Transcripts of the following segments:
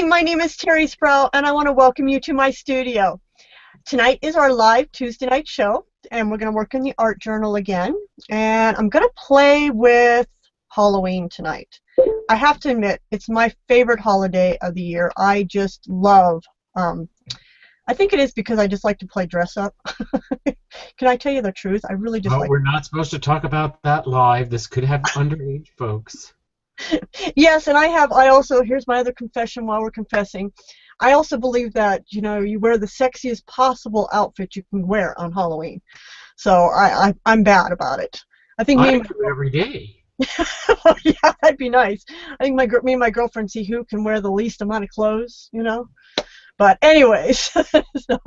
my name is Terri Sproul, and I want to welcome you to my studio. Tonight is our live Tuesday night show, and we're going to work in the art journal again. And I'm going to play with Halloween tonight. I have to admit, it's my favorite holiday of the year. I just love, I think it is because I just like to play dress up. Can I tell you the truth? I really just Well, like. we're not supposed to talk about that live. This could have underage folks. Yes, and I also, here's my other confession while we're confessing. I also believe that, you wear the sexiest possible outfit you can wear on Halloween. So I'm bad about it. I think me I and do every day. oh, yeah, that'd be nice. I think me and my girlfriend see who can wear the least amount of clothes. But anyways, so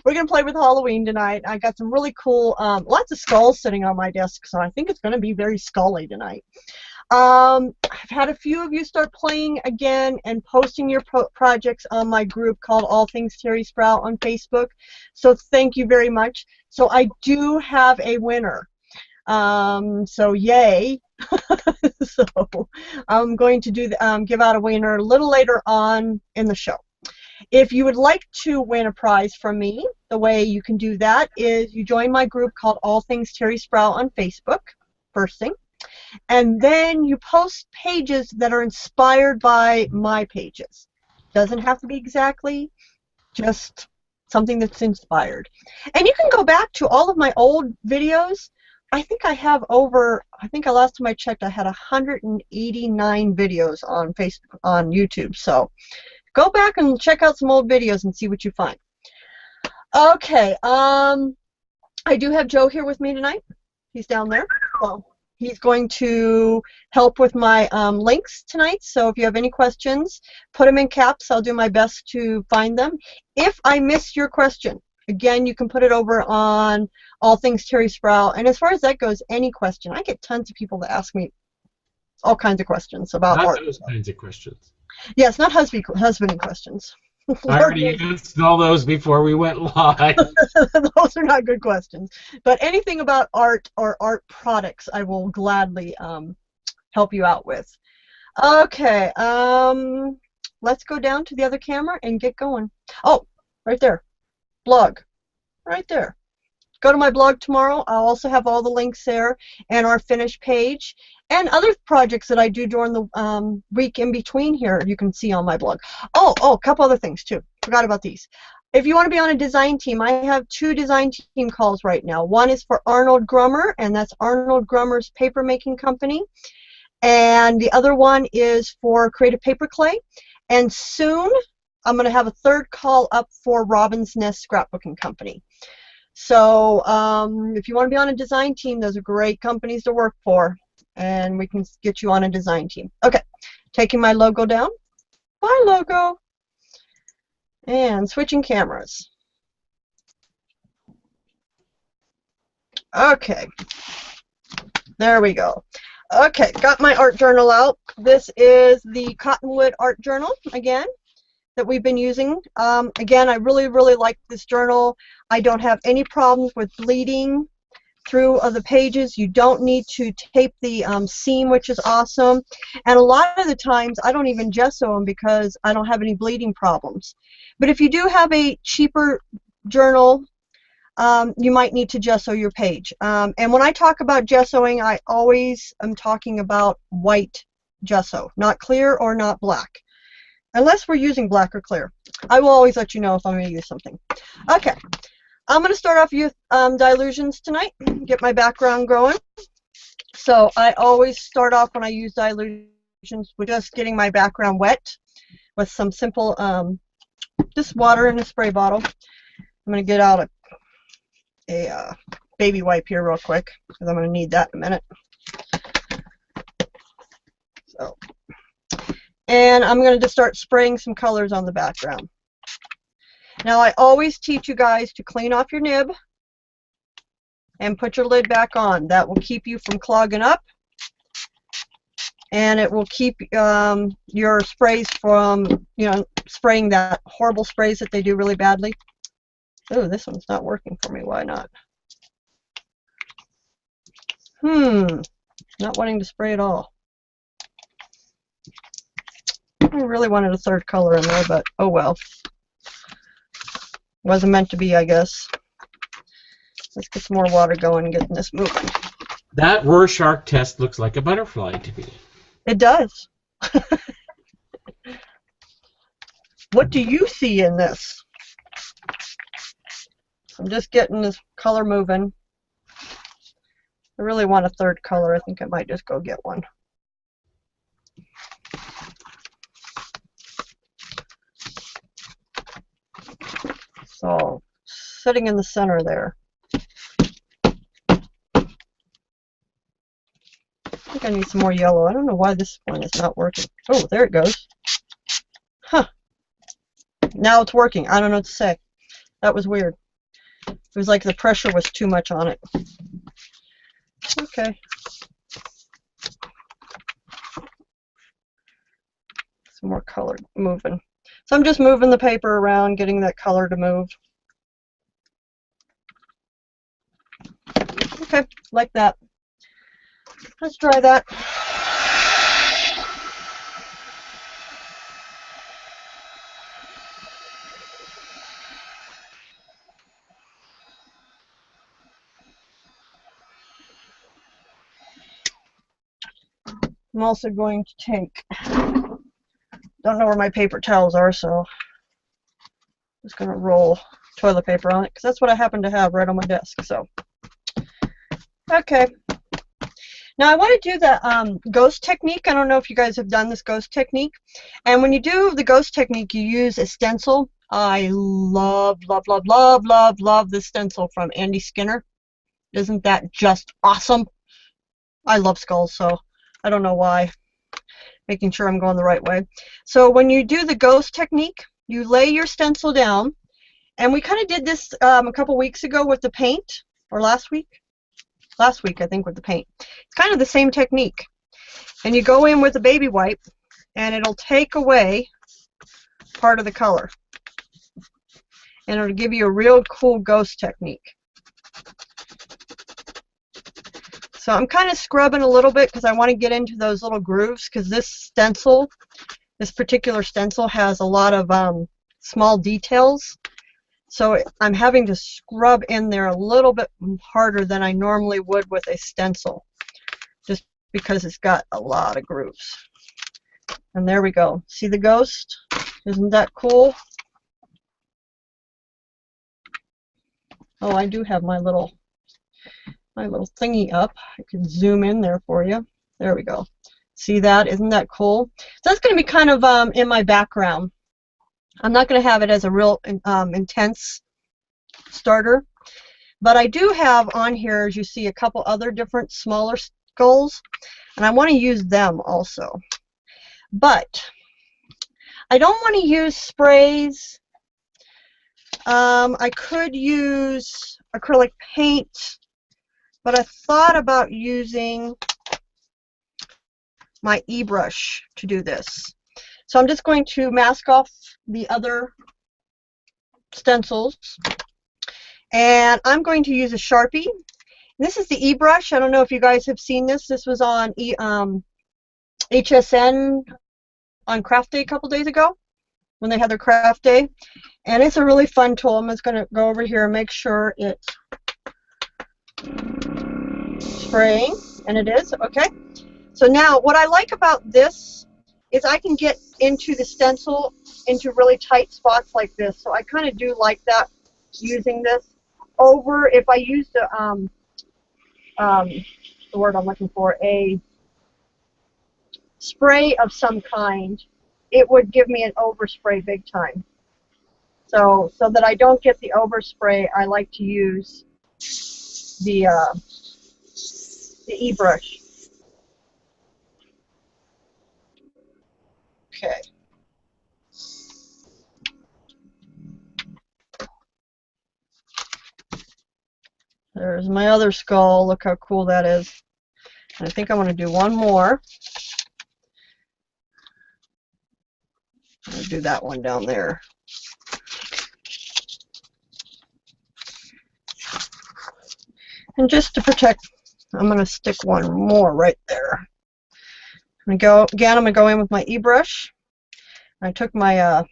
we're going to play with Halloween tonight. I got some really cool, lots of skulls sitting on my desk, so I think it's going to be very scully tonight. I've had a few of you start playing again and posting your projects on my group called All Things Terri Sproul on Facebook. So thank you very much. So I do have a winner. So yay. So I'm going to give out a winner a little later on in the show. If you would like to win a prize from me, the way you can do that is you join my group called All Things Terri Sproul on Facebook, first thing. And then you post pages that are inspired by my pages. Doesn't have to be exactly, just something that's inspired. And you can go back to all of my old videos. I think last time I checked, I had 189 videos on Facebook, on YouTube. So go back and check out some old videos and see what you find. Okay, I do have Joe here with me tonight. He's down there. Well, he's going to help with my links tonight, so if you have any questions, put them in caps. I'll do my best to find them. If I miss your question, again, you can put it over on All Things Terri Sproul. And as far as that goes, any question. I get tons of people that ask me all kinds of questions about Not art. those kinds of questions. Yes, not husbanding questions. I already answered all those before we went live. Those are not good questions. But anything about art or art products, I will gladly help you out with. Okay, let's go down to the other camera and get going. Oh, right there, blog, right there. Go to my blog tomorrow. I'll also have all the links there and our finished page and other projects that I do during the week in between here you can see on my blog. Oh, a couple other things too. Forgot about these. If you want to be on a design team, I have 2 design team calls right now. One is for Arnold Grummer, and that's Arnold Grummer's paper making company. And the other one is for Creative Paper Clay. And soon I'm going to have a 3rd call up for Robin's Nest Scrapbooking Company. So if you want to be on a design team, those are great companies to work for, and we can get you on a design team. Okay, taking my logo down. Bye, logo. And switching cameras. Okay, there we go. Okay, got my art journal out. This is the Cottonwood Art Journal again that we've been using. Again, I really, really like this journal. I don't have any problems with bleeding through the pages. You don't need to tape the seam, which is awesome. And a lot of the times, I don't even gesso them because I don't have any bleeding problems. But if you do have a cheaper journal, you might need to gesso your page. And when I talk about gessoing, I always am talking about white gesso, not clear or not black. Unless we're using black or clear. I will always let you know if I'm going to use something. Okay, I'm going to start off with Dylusions tonight, get my background going. So I always start off when I use Dylusions with just getting my background wet with some simple, just water in a spray bottle. I'm going to get out a baby wipe here real quick, because I'm going to need that in a minute. So. And I'm going to just start spraying some colors on the background. Now, I always teach you guys to clean off your nib and put your lid back on. That will keep you from clogging up, and it will keep your sprays from, spraying that horrible sprays that they do really badly. Oh, this one's not working for me. Why not? Not wanting to spray at all. I really wanted a third color in there, but oh well. Wasn't meant to be, I guess. Let's get some more water going and getting this moving. That Rorschach test looks like a butterfly to me. It does. What do you see in this? I'm just getting this color moving. I really want a third color. I think I might just go get one. So, sitting in the center there. I think I need some more yellow. I don't know why this one is not working. Oh, there it goes. Huh. Now it's working. I don't know what to say. That was weird. It was like the pressure was too much on it. Okay. Some more color moving. So I'm just moving the paper around, getting that color to move. Okay, like that. Let's dry that. I'm also going to take, don't know where my paper towels are, so I'm just going to roll toilet paper on it, because that's what I happen to have right on my desk. So, okay. Now I want to do the ghost technique. I don't know if you guys have done this ghost technique. And when you do the ghost technique, you use a stencil. I love, love, love, love, love, love this stencil from Andy Skinner. Isn't that just awesome? I love skulls, so I don't know why. Making sure I'm going the right way. So when you do the ghost technique, you lay your stencil down. And we kind of did this a couple weeks ago with the paint, or last week. Last week, I think, with the paint. It's kind of the same technique. And you go in with a baby wipe, and it'll take away part of the color. And it'll give you a real cool ghost technique. So I'm kind of scrubbing a little bit because I want to get into those little grooves, because this stencil, this particular stencil, has a lot of small details. So I'm having to scrub in there a little bit harder than I normally would with a stencil, just because it's got a lot of grooves. And there we go. See the ghost? Isn't that cool? Oh, I do have my little thingy up. I could zoom in there for you. There we go. See that? Isn't that cool? So that's going to be kind of in my background. I'm not going to have it as a real intense starter, but I do have on here, as you see, a couple other different smaller skulls, and I want to use them also. But I don't want to use sprays. I could use acrylic paint, but I thought about using my e-brush to do this. So I'm just going to mask off the other stencils, and I'm going to use a Sharpie. This is the e-brush. I don't know if you guys have seen this. This was on HSN on Craft Day a couple days ago when they had their craft day, and it's a really fun tool. I'm just going to go over here and make sure it's spraying, and it is. Okay. So now what I like about this is I can get into the stencil into really tight spots like this. So I kind of do like that, using this over, if I use the word I'm looking for, a spray of some kind, it would give me an overspray big time. So that I don't get the overspray, I like to use the e-brush. Okay. There's my other skull. Look how cool that is. And I think I want to do one more. I'll do that one down there. And just to protect, I'm going to stick one more right there. I'm going to go in with my e-brush. I took my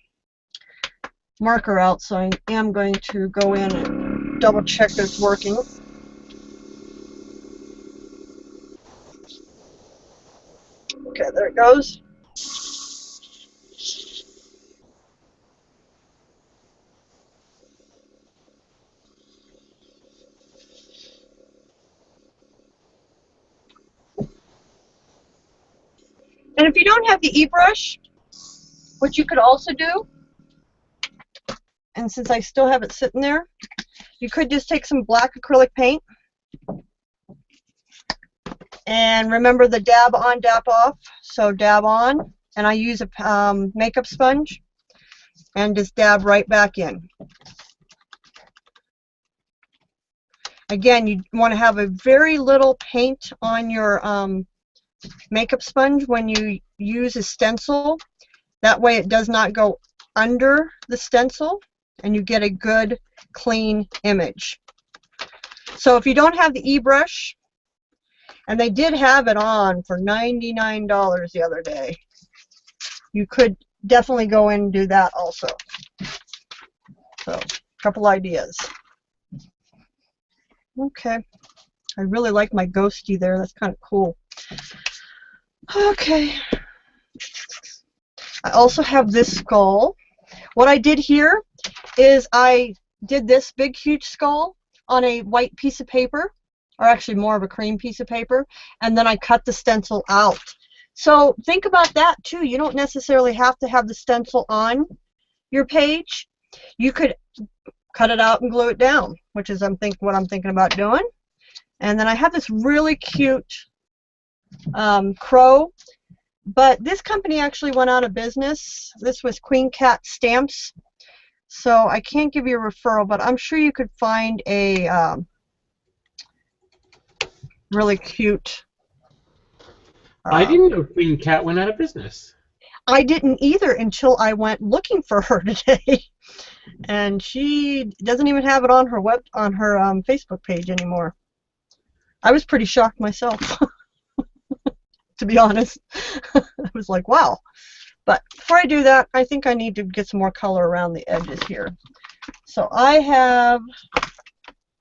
marker out, so I am going to go in and double check that it's working. Okay, there it goes. And if you don't have the e-brush, what you could also do, and since I still have it sitting there, you could just take some black acrylic paint, and remember the dab on, dab off. So dab on, and I use a makeup sponge, and just dab right back in. Again, you want to have a very little paint on your makeup sponge when you use a stencil. That way it does not go under the stencil, and you get a good clean image. So if you don't have the e-brush, and they did have it on for $99 the other day, you could definitely go in and do that also. So a couple ideas. Okay, I really like my ghosty there. That's kind of cool. Okay, I also have this skull. What I did here is I did this big huge skull on a white piece of paper, or actually more of a cream piece of paper, and then I cut the stencil out. So think about that too. You don't necessarily have to have the stencil on your page. You could cut it out and glue it down, which is what I'm thinking about doing. And then I have this really cute crow, but this company actually went out of business. This was Queen Cat Stamps, so I can't give you a referral, but I'm sure you could find a really cute. I didn't know Queen Cat went out of business. I didn't either until I went looking for her today, and she doesn't even have it on her Facebook page anymore. I was pretty shocked myself, to be honest. I was like, wow. But before I do that, I think I need to get some more color around the edges here. So I have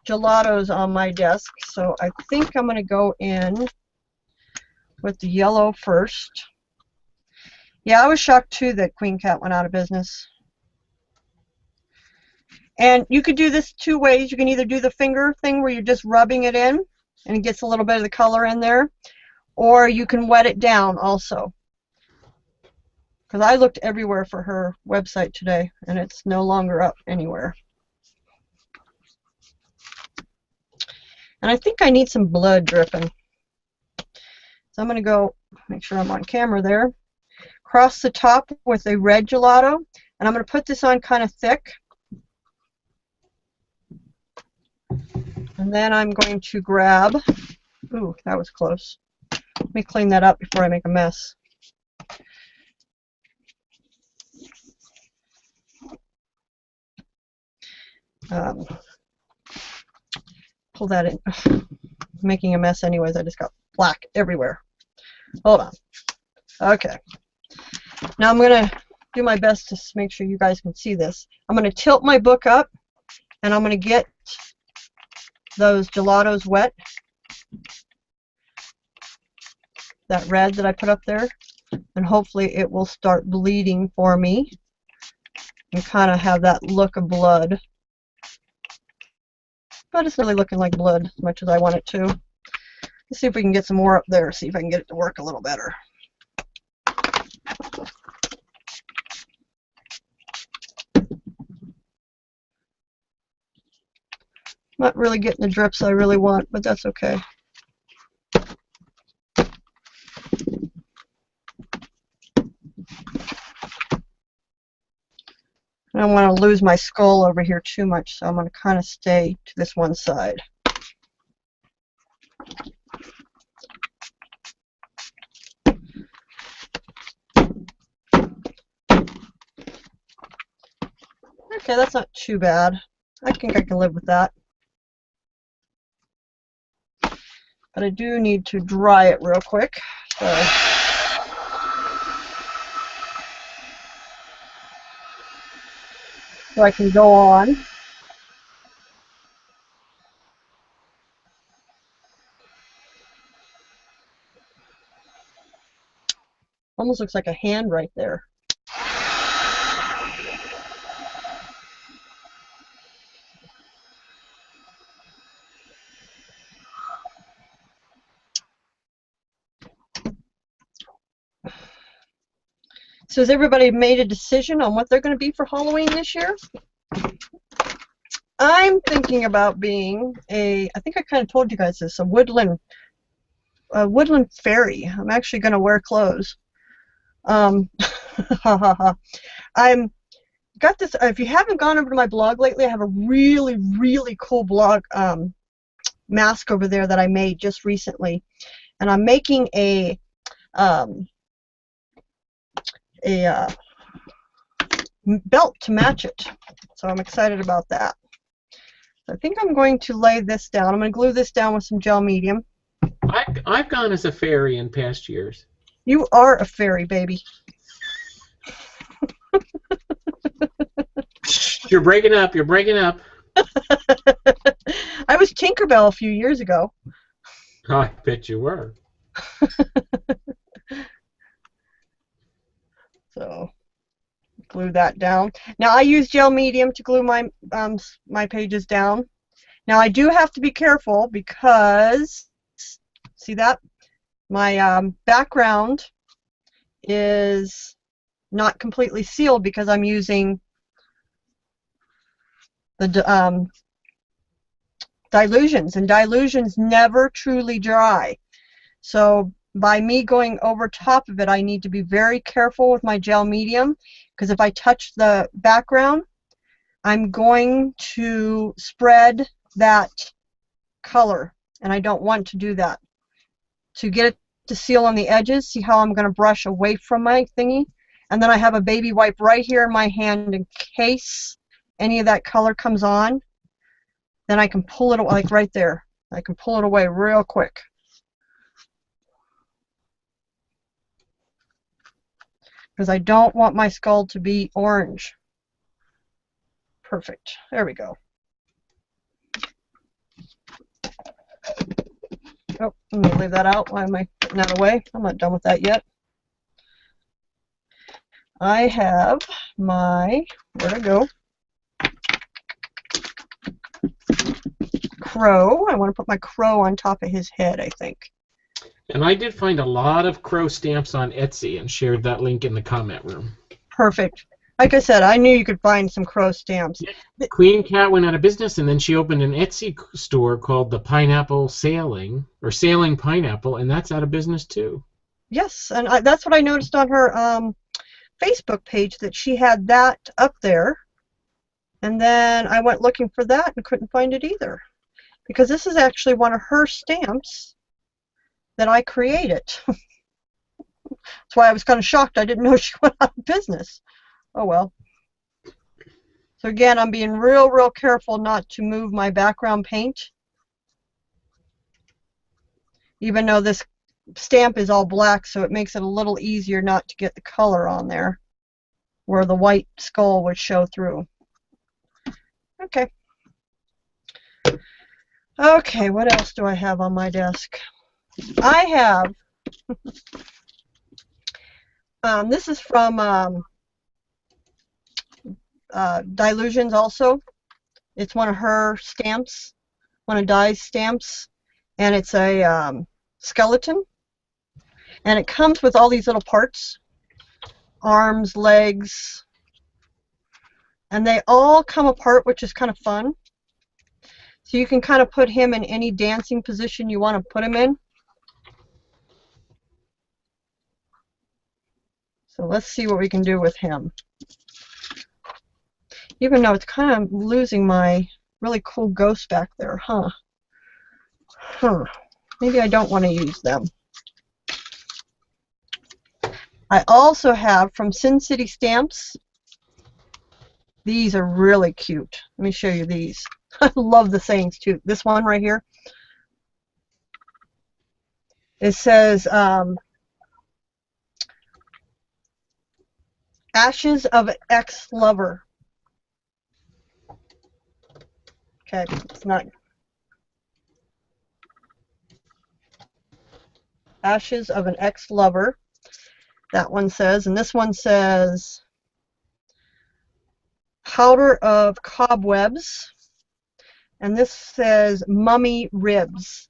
gelatos on my desk, so I think I'm going to go in with the yellow first. Yeah, I was shocked too that Queen Cat went out of business. And you could do this two ways. You can either do the finger thing where you're just rubbing it in and it gets a little bit of the color in there, or you can wet it down also. Because I looked everywhere for her website today and it's no longer up anywhere. And I think I need some blood dripping. So I'm going to go make sure I'm on camera there. Cross the top with a red gelato, and I'm going to put this on kind of thick. And then I'm going to grab, ooh, that was close. Let me clean that up before I make a mess. Pull that in. Ugh, making a mess anyways. I just got black everywhere. Hold on. Okay. Now I'm going to do my best to make sure you guys can see this. I'm going to tilt my book up, and I'm going to get those gelatos wet. That red that I put up there. And hopefully it will start bleeding for me and kind of have that look of blood. But it's really looking like blood as much as I want it to. Let's see if we can get some more up there, see if I can get it to work a little better. Not really getting the drips I really want, but that's okay. I don't want to lose my skull over here too much, so I'm going to kind of stay to this one side. Okay, that's not too bad. I think I can live with that. But I do need to dry it real quick. So so I can go on. Almost looks like a hand right there. So has everybody made a decision on what they're going to be for Halloween this year? I'm thinking about being I think I kind of told you guys this, a woodland fairy. I'm actually going to wear clothes. I'm got this. If you haven't gone over to my blog lately, I have a really, really cool blog mask over there that I made just recently, and I'm making a belt to match it. So I'm excited about that. I think I'm going to lay this down. I'm going to glue this down with some gel medium. I've gone as a fairy in past years. You are a fairy, baby. You're breaking up. You're breaking up. I was Tinkerbell a few years ago. Oh, I bet you were. So glue that down. Now I use gel medium to glue my my pages down. Now I do have to be careful because see that my background is not completely sealed because I'm using the Dylusions, and Dylusions never truly dry. So by me going over top of it, I need to be very careful with my gel medium, because if I touch the background, I'm going to spread that color, and I don't want to do that. To get it to seal on the edges, see how I'm going to brush away from my thingy, and then I have a baby wipe right here in my hand in case any of that color comes on. Then I can pull it, like right there. I can pull it away real quick. Because I don't want my skull to be orange. Perfect. There we go. Oh, let me leave that out. Why am I putting that away? I'm not done with that yet. I have my, where'd it go? Crow. I want to put my crow on top of his head, I think. And I did find a lot of crow stamps on Etsy and shared that link in the comment room. Perfect. Like I said, I knew you could find some crow stamps. Yeah. Queen Cat went out of business, and then she opened an Etsy store called the Pineapple Sailing, or Sailing Pineapple, and that's out of business too. Yes, and that's what I noticed on her Facebook page, that she had that up there. And then I went looking for that and couldn't find it either. Because this is actually one of her stamps that I created. That's why I was kind of shocked. I didn't know she went out of business. Oh well. So again, I'm being real, real careful not to move my background paint. Even though this stamp is all black, so it makes it a little easier not to get the color on there, where the white skull would show through. Okay. Okay, what else do I have on my desk? I have, this is from Dylusions also. It's one of her stamps, one of Di's stamps, and it's a skeleton. And it comes with all these little parts, arms, legs, and they all come apart, which is kind of fun. So you can kind of put him in any dancing position you want to put him in. So let's see what we can do with him. Even though it's kind of losing my really cool ghosts back there, huh? Maybe I don't want to use them. I also have from Sin City Stamps. These are really cute. Let me show you these. I love the sayings too. This one right here. It says, ashes of ex-lover. Okay, it's not. Ashes of an Ex-Lover. That one says, and this one says Powder of Cobwebs. And this says Mummy Ribs.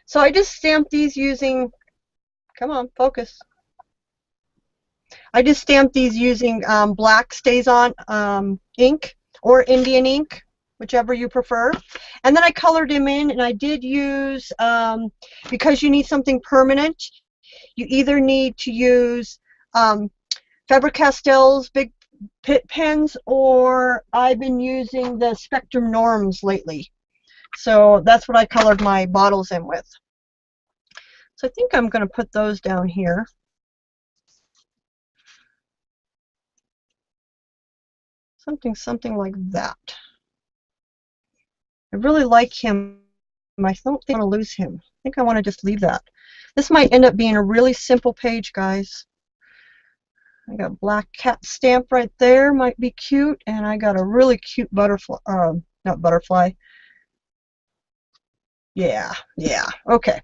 So I just stamped these using, come on, focus. I just stamped these using black StazOn ink or Indian ink, whichever you prefer. And then I colored them in, and I did use, because you need something permanent, you either need to use Faber-Castell's big pens, or I've been using the Spectrum Norms lately. So that's what I colored my bottles in with. So I think I'm going to put those down here. Something like that. I really like him. I don't think I want to lose him. I think I want to just leave that. This might end up being a really simple page, guys. I got a black cat stamp right there, might be cute, and I got a really cute butterfly, not butterfly. Yeah, okay.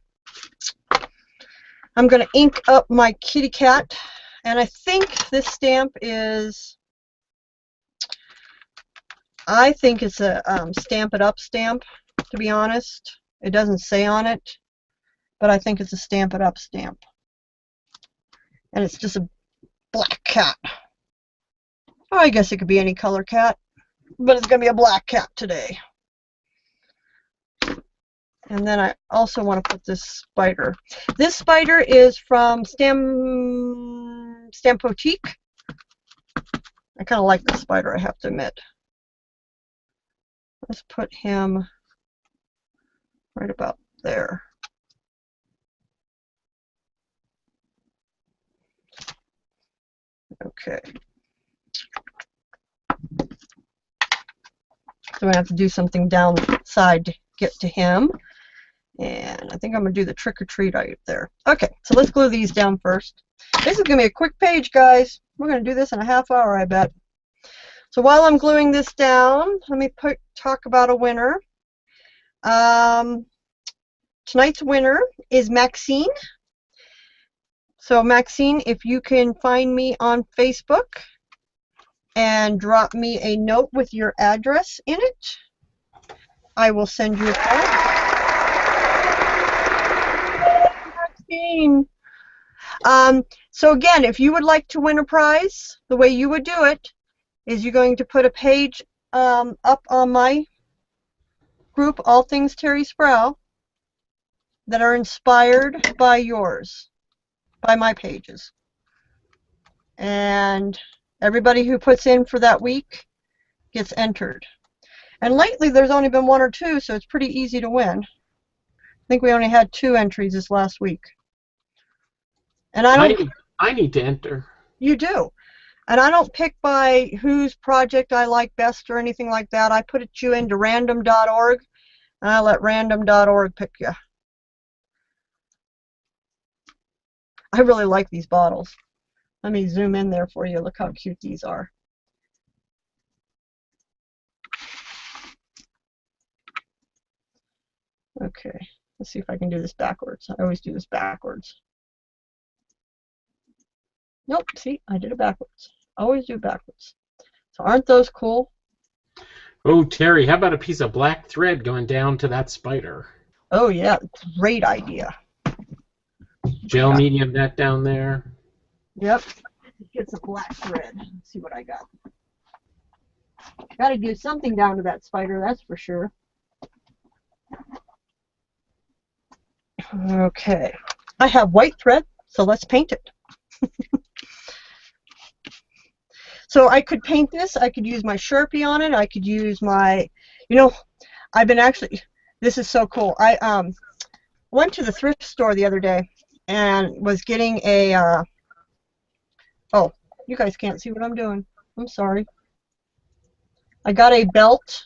I'm going to ink up my kitty cat, and I think this stamp is, I think it's a Stamp It Up stamp, to be honest. It doesn't say on it, but I think it's a Stamp It Up stamp. And it's just a black cat. Oh, I guess it could be any color cat, but it's going to be a black cat today. And then I also want to put this spider. This spider is from Stampotique. I kind of like this spider, I have to admit. Let's put him right about there. Okay. So I have to do something downside to get to him. And I think I'm going to do the trick or treat right there. Okay, so let's glue these down first. This is going to be a quick page, guys. We're going to do this in a half hour, I bet. So while I'm gluing this down, let me talk about a winner. Tonight's winner is Maxine. So Maxine, if you can find me on Facebook and drop me a note with your address in it, I will send you a card. Maxine. So again, if you would like to win a prize, the way you would do it is you're going to put a page up on my group, All Things Terri Sproul, that are inspired by yours, by my pages. And everybody who puts in for that week gets entered. And lately there's only been 1 or 2, so it's pretty easy to win. I think we only had 2 entries this last week. And I need to enter. You do. And I don't pick by whose project I like best or anything like that. I put you into random.org, and I let random.org pick you. I really like these bottles. Let me zoom in there for you. Look how cute these are. Okay, let's see if I can do this backwards. I always do this backwards. Nope, see, I did it backwards. Always do it backwards. So aren't those cool? Oh, Terry, how about a piece of black thread going down to that spider? Oh, yeah, great idea. Gel medium that down there. Yep. Get some black thread. Let's see what I got. Got to do something down to that spider, that's for sure. Okay. I have white thread, so let's paint it. So I could paint this. I could use my Sharpie on it. I could use my, you know, I've been actually, this is so cool. I went to the thrift store the other day and was getting a, oh, you guys can't see what I'm doing. I'm sorry. I got a belt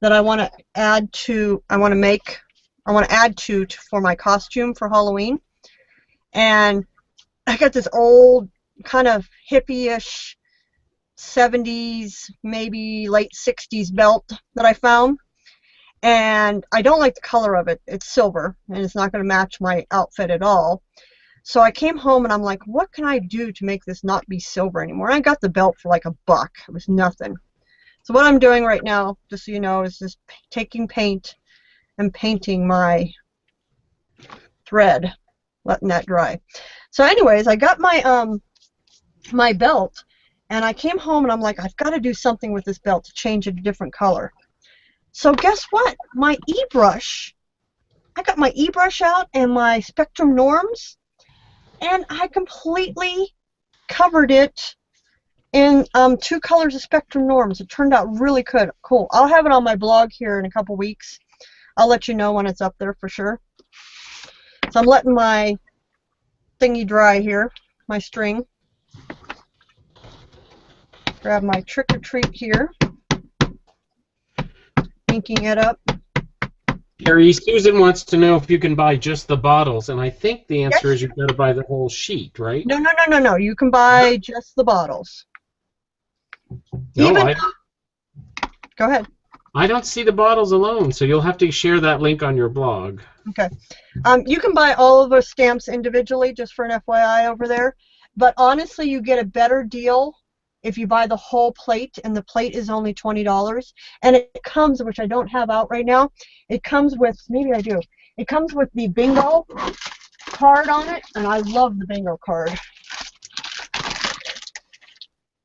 that I want to add to, I want to add to for my costume for Halloween. And I got this old kind of hippie-ish 70s, maybe late 60s belt that I found. And I don't like the color of it. It's silver, and it's not going to match my outfit at all. So I came home and I'm like, what can I do to make this not be silver anymore? And I got the belt for like $1. It was nothing. So what I'm doing right now, just so you know, is just taking paint and painting my thread, letting that dry. So anyways, I got my my belt, and I came home and I'm like, I've got to do something with this belt to change it a different color. So guess what? My e-brush, I got my e-brush out and my Spectrum Norms, and I completely covered it in 2 colors of Spectrum Norms. It turned out really good. Cool. I'll have it on my blog here in a couple weeks. I'll let you know when it's up there for sure. So I'm letting my thingy dry here, my string. Grab my Trick or Treat here. Inking it up. Terry, Susan wants to know if you can buy just the bottles, and I think the answer Yes. is you've got to buy the whole sheet, right? No, no, no, no, no. You can buy just the bottles. No, Even go ahead. I don't see the bottles alone, so you'll have to share that link on your blog. Okay. You can buy all of the stamps individually, just for an FYI over there. But honestly, you get a better deal if you buy the whole plate, and the plate is only $20. And it comes, which I don't have out right now, it comes with, maybe I do, it comes with the bingo card on it, and I love the bingo card.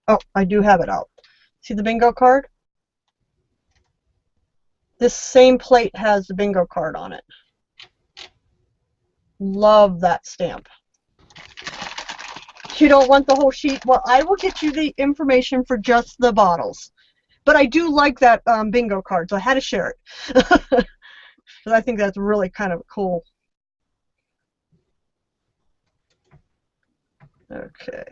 Oh, I do have it out. See the bingo card? This same plate has the bingo card on it. Love that stamp. You don't want the whole sheet? Well, I will get you the information for just the bottles. But I do like that bingo card, so I had to share it. Because I think that's really kind of cool. Okay.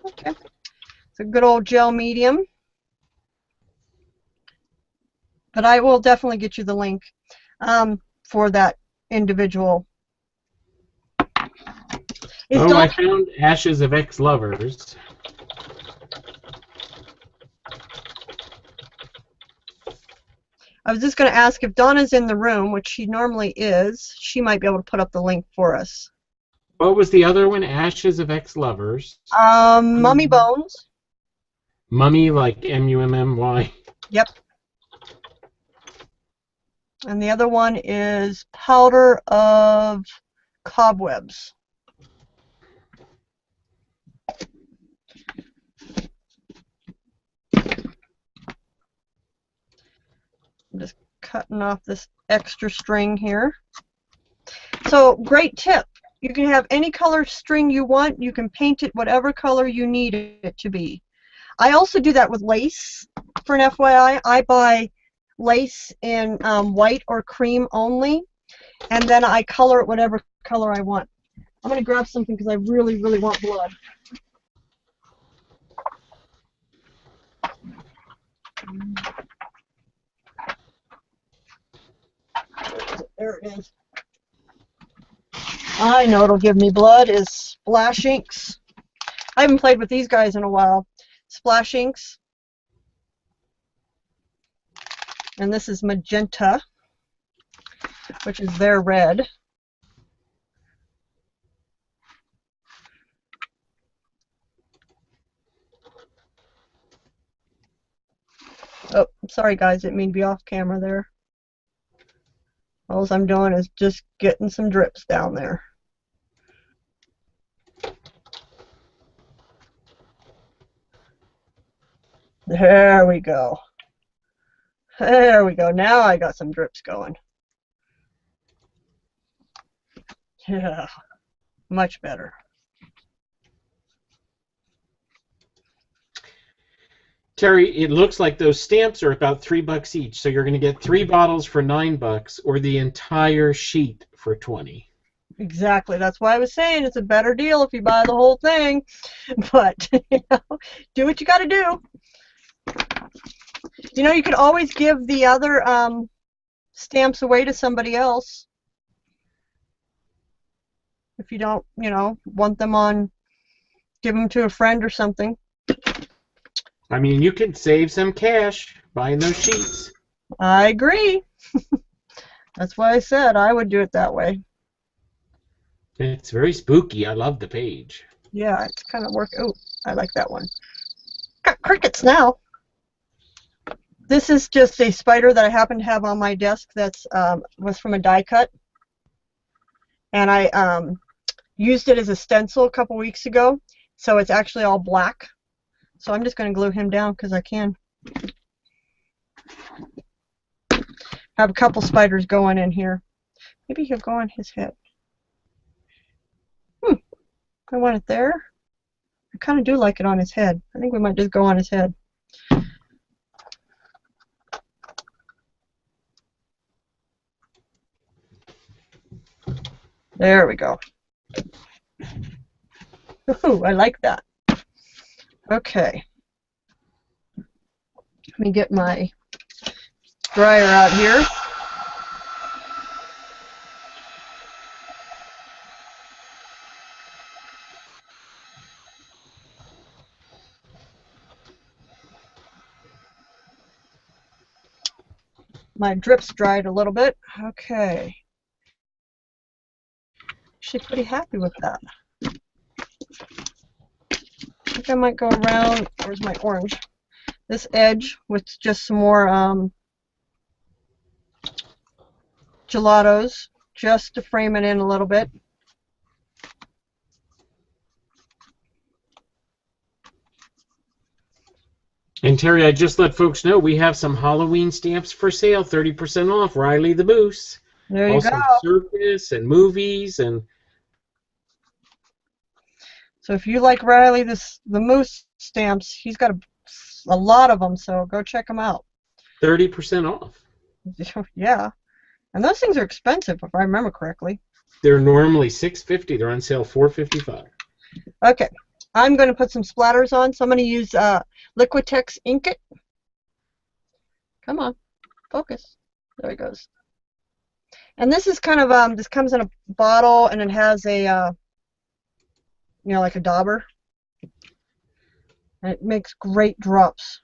Okay. It's a good old gel medium. But I will definitely get you the link for that individual. I found Ashes of Ex-Lovers. I was just going to ask if Donna's in the room, which she normally is. She might be able to put up the link for us. What was the other one? Ashes of Ex-Lovers. Mummy Bones. Mummy, like M-U-M-M-Y. Yep. And the other one is Powder of Cobwebs. I'm just cutting off this extra string here. So, great tip. You can have any color string you want. You can paint it whatever color you need it to be. I also do that with lace, for an FYI. I buy lace in white or cream only, and then I color it whatever color I want. I'm going to grab something because I really, really want blood. There it is. I know it'll give me blood is Splash Inks. I haven't played with these guys in a while. Splash Inks. And this is Magenta, which is their red. Oh, sorry guys, didn't mean to be off camera there. All I'm doing is just getting some drips down there. There we go. There we go. Now I got some drips going. Yeah, much better. Terry, it looks like those stamps are about $3 each, so you're going to get 3 bottles for $9 or the entire sheet for $20. Exactly. That's why I was saying it's a better deal if you buy the whole thing. But you know, do what you got to do. You know, you could always give the other stamps away to somebody else if you don't, you know, want them on give them to a friend or something. I mean, you can save some cash buying those sheets. I agree. That's why I said I would do it that way. It's very spooky. I love the page. Yeah, it's kind of work. Oh, I like that one. Got crickets now. This is just a spider that I happen to have on my desk that's was from a die cut. And I used it as a stencil a couple weeks ago, so it's actually all black. So I'm just going to glue him down because I can. Have a couple spiders going in here. Maybe he'll go on his head. I want it there. I kind of do like it on his head. I think we might just go on his head. There we go. Ooh, I like that. Okay. Let me get my dryer out here. My drips dried a little bit. Okay. Actually pretty happy with that. I think I might go around, where's my orange? This edge with just some more gelatos, just to frame it in a little bit. And Terry, I just let folks know we have some Halloween stamps for sale, 30% off. Riley the Moose. There you also go. Circus and movies and. So if you like Riley the Moose stamps, he's got a lot of them. So go check them out. 30% off. Yeah, and those things are expensive if I remember correctly. They're normally $6.50. They're on sale $4.55. Okay, I'm going to put some splatters on. So I'm going to use Liquitex Ink It. Come on, focus. There it goes. And this is kind of this comes in a bottle, and it has a you know, like a dauber, and it makes great drops.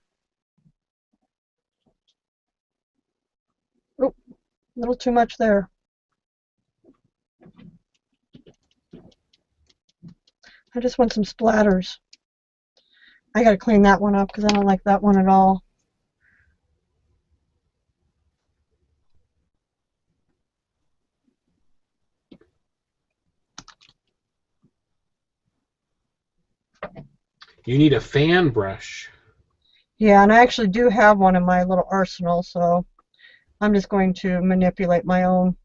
Oh, a little too much there. I just want some splatters. I got to clean that one up because I don't like that one at all. You need a fan brush. Yeah, and I actually do have one in my little arsenal, so I'm just going to manipulate my own.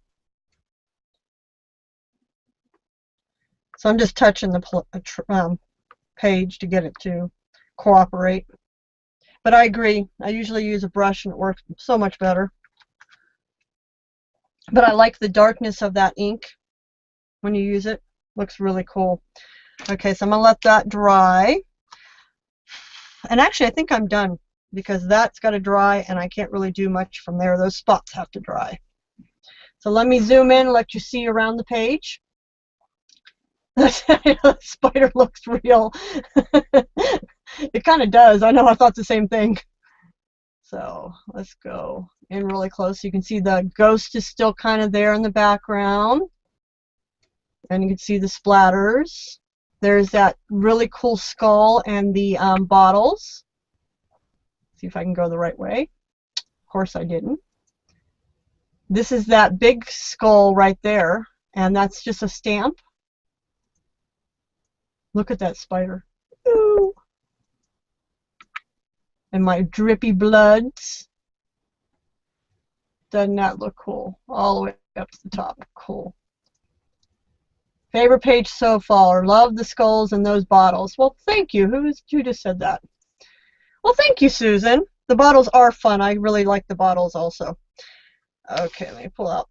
So I'm just touching the page to get it to cooperate. But I agree. I usually use a brush and it works so much better. But I like the darkness of that ink when you use it. Looks really cool. Okay, so I'm going to let that dry. And actually, I think I'm done because that's got to dry and I can't really do much from there. Those spots have to dry. So let me zoom in and let you see around the page. The spider looks real. It kind of does. I know, I thought the same thing. So let's go in really close. You can see the ghost is still kind of there in the background. And you can see the splatters. There's that really cool skull and the bottles. See if I can go the right way. Of course I didn't. This is that big skull right there, and that's just a stamp. Look at that spider. Ooh. And my drippy bloods. Doesn't that look cool? All the way up to the top. Cool. Favorite page so far. Love the skulls and those bottles. Well, thank you. Who just said that? Well, thank you, Susan. The bottles are fun. I really like the bottles also. Okay, let me pull out.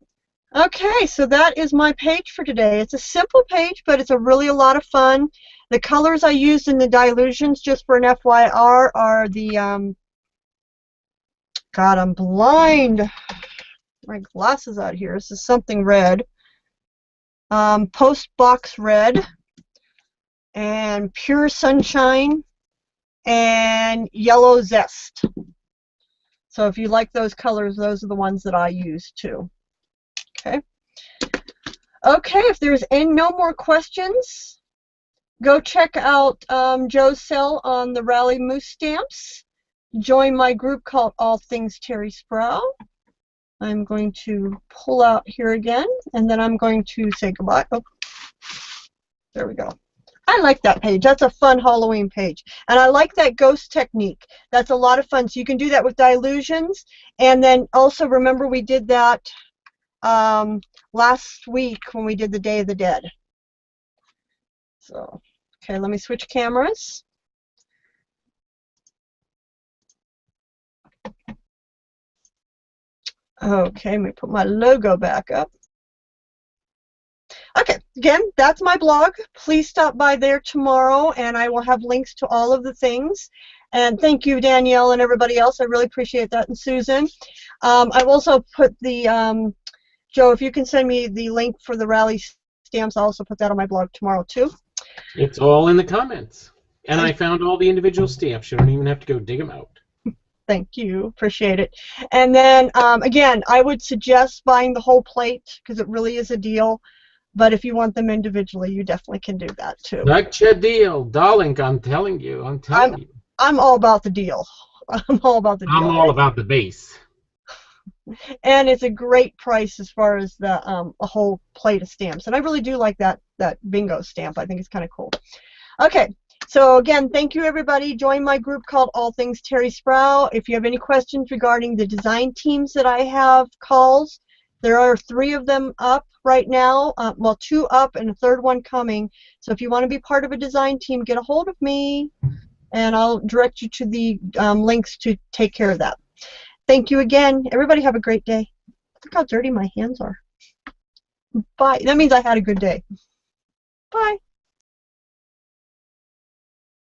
Okay, so that is my page for today. It's a simple page, but it's really a lot of fun. The colors I used in the Dylusions, just for an FYR, are the, God, I'm blind. My glasses out here. This is something red. Post box red, and Pure Sunshine, and Yellow Zest. So if you like those colors, those are the ones that I use too. Okay. Okay, if there's no more questions, go check out Joe's sale on the Rally Moose stamps. Join my group called All Things Terri Sproul. I'm going to pull out here again, and then I'm going to say goodbye. Oh, there we go. I like that page. That's a fun Halloween page. And I like that ghost technique. That's a lot of fun. So you can do that with Dylusions. And then also remember we did that last week when we did the Day of the Dead. So, okay, let me switch cameras. Okay, let me put my logo back up. Okay, again, that's my blog. Please stop by there tomorrow, and I will have links to all of the things. And thank you, Danielle, and everybody else. I really appreciate that, and Susan. I've also put the, Joe, if you can send me the link for the rally stamps, I'll also put that on my blog tomorrow, too. It's all in the comments. And I found all the individual stamps. You don't even have to go dig them out. Thank you. Appreciate it. And then, again, I would suggest buying the whole plate because it really is a deal. But if you want them individually, you definitely can do that, too. Such a deal. Darling, I'm telling you. I'm all about the deal. I'm all about the deal. I'm all about the base. And it's a great price as far as the a whole plate of stamps. And I really do like that bingo stamp. I think it's kind of cool. Okay. So again, thank you everybody. Join my group called All Things Terri Sproul. If you have any questions regarding the design teams that I have calls, there are 3 of them up right now. Well, 2 up and a 3rd one coming. So if you want to be part of a design team, get a hold of me, and I'll direct you to the links to take care of that. Thank you again. Everybody have a great day. Look how dirty my hands are. Bye. That means I had a good day. Bye.